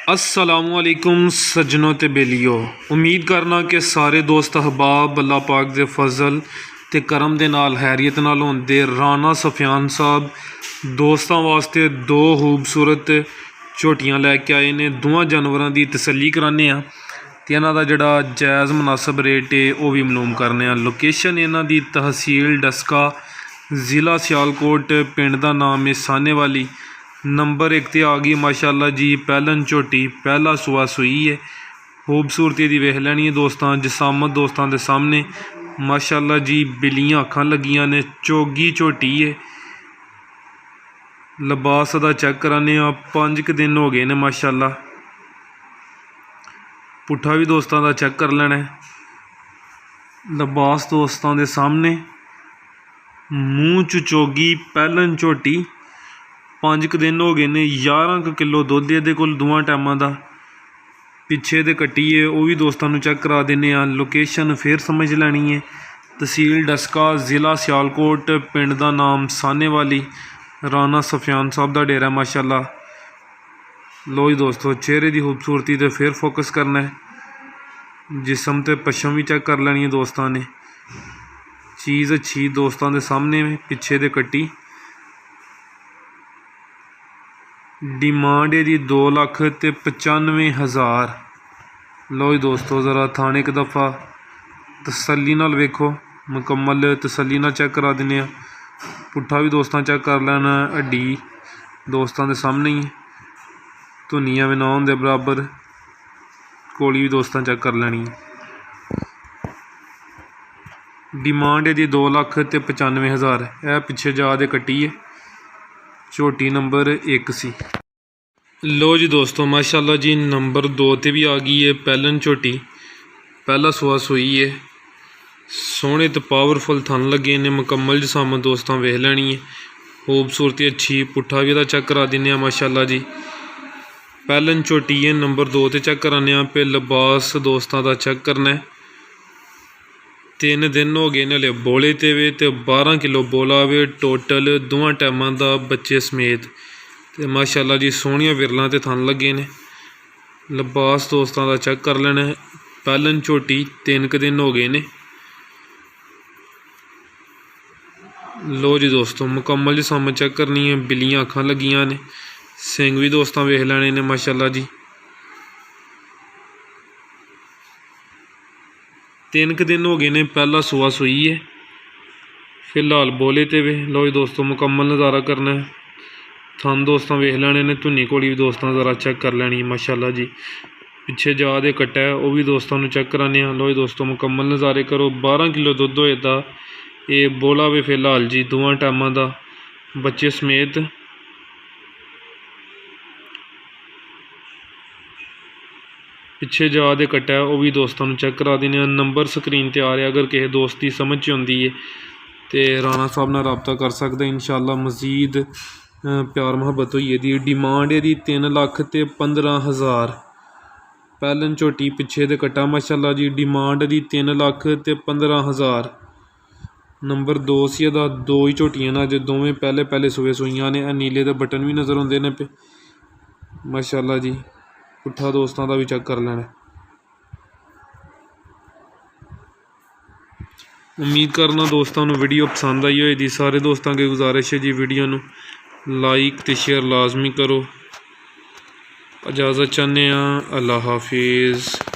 अस्सलामुअलैकुम सज्जनों ते बेलियो। उम्मीद करना कि सारे दोस्त अहबाब अल्लाह पाक दे फजल ते करम दे नाल हैरियत नाल होंदे। राना सफियान साहब दोस्तों वास्ते दो खूबसूरत झोटियां लैके आए ने। दोवां जानवरों की तसल्ली कराने ते इन्हां दा जिहड़ा जायज़ मुनासब रेट है वह भी मालूम करने। लोकेशन इन्हां दी तहसील डस्का, ज़िला सियालकोट, पिंड दा नाम है सानेवाली। नंबर 1 ते आ गई माशाअल्लाह जी पहलन झोटी, पहला सुआ सुई है। खूबसूरती दी वेख लैनी है दोस्तां, जिसामत दोस्तां दे सामने माशाअल्लाह जी। बिल्लियां अखां लगियां ने, चोगी झोटी है। लिबास दा चेक कराने 5 दिन हो गए ने माशाअल्लाह। पुट्ठा भी दोस्तां दा चेक कर लेना है। लिबास दोस्तां दे सामने, मूँह च चोगी, पहलन झोटी, 5 दिन हो गए ने। 11 किलो दुध ये कोल दोवां टाइमां दा। पिछे दे कट्टी है वह भी दोस्तों चेक करा देने। लोकेशन फिर समझ लैनी है, तहसील डस्का, ज़िला सियालकोट, पिंड दा नाम सानेवाली। राना सफियान साहब दा डेरा माशाअल्लाह। लो जी दोस्तों, चेहरे की खूबसूरती तो फिर फोकस करना है, जिसम ते पछम भी चेक कर लैनी है दोस्तों ने। चीज़ अच्छी दोस्तों के सामने पिछे दे कट्टी। डिमांड है जी 2,95,000। लो जी दोस्तों, ज़रा थाने एक दफ़ा तसल्ली नाल वेखो, मुकम्मल तसल्ली नाल चेक करा देने। पुट्ठा भी दोस्तों चेक कर लेना। हड्डी दोस्तों के सामने ही, धुनियाँ भी ना होंदे बराबर। कोली भी दोस्तों चेक कर लैनी है। डिमांड है जी 2,95,000। यह पिछे जा दे कट्टी है, झोटी नंबर 1 सी। लो जी दोस्तों माशाअल्लाह जी नंबर 2 ते भी आ गई है पहलन झोटी, पहला सुआ सुई है। सोहने तो पावरफुल थन लगे ने, मुकम्मल जिसामत दोस्तों वेख लैनी है। खूबसूरती अच्छी, पुट्ठा भी चेक करा देने माशाअल्लाह जी। पहलन झोटी है, नंबर 2 ते चेक कराने पे। लिबास दोस्तों का चेक करना है। 3 दिन हो गए ने बोले ते वे, तो 12 किलो बोला वे टोटल दोवां टाइमां दा बच्चे समेत। ते माशाअल्लाह जी सोहनियां विरलां ते थन लगे ने। लिबास दोस्तों का चेक कर लेना है। पहलन झोटी 3 दिन हो गए ने। लो जी दोस्तों, मुकम्मल जिसामत चेक करनी है। बिल्लियां अखां लगियां ने, सिंग भी दोस्तों वेख लैने ने माशाअल्लाह जी। 3 दिन हो गए ने, पहला सुआ सुई है। फिलहाल बोले ते वे। लो जी दोस्तों, मुकम्मल नज़ारा करना है। थन दोस्तों वेख लैने ने, धुनी कोली भी दोस्तों ज़रा चेक कर लैनी माशाअल्लाह जी। पिछे जा दे कट्टा है वह भी दोस्तों चेक कराने। लो जी दोस्तों, मुकम्मल नज़ारे करो। 12 किलो दुध होए दा ये बोला वे फिलहाल जी, दोवां टाइमां दा बच्चे समेत। पिछे जा दे कट्टा है वह भी दोस्तों चेक करा देने। नंबर स्क्रीन ते आ रहा, अगर किसी दोस्त की समझ आती है तो राणा साहब नाल रबता कर सकते इंशाअल्लाह। मज़ीद प्यार मुहब्बत होई दी। डिमांड है 3,15,000। पहलन झोटी, पिछे दे कट्टा माशाअल्लाह जी। डिमांड दी 3,15,000। नंबर 2 सी एदा। 2 ही झोटियां ने, अज दोवें पहले सूए सूइयां ने। नीले दे बटन भी नज़र आते हैं पे माशाअल्लाह जी। पुट्ठा दोस्तों का भी चेक कर लेना। उम्मीद करना दोस्तों वीडियो पसंद आई होगी। सारे दोस्तों की गुजारिश है जी, वीडियो नू लाइक ते शेयर लाजमी करो। इजाज़त चाहते हैं। अल्लाह हाफिज़।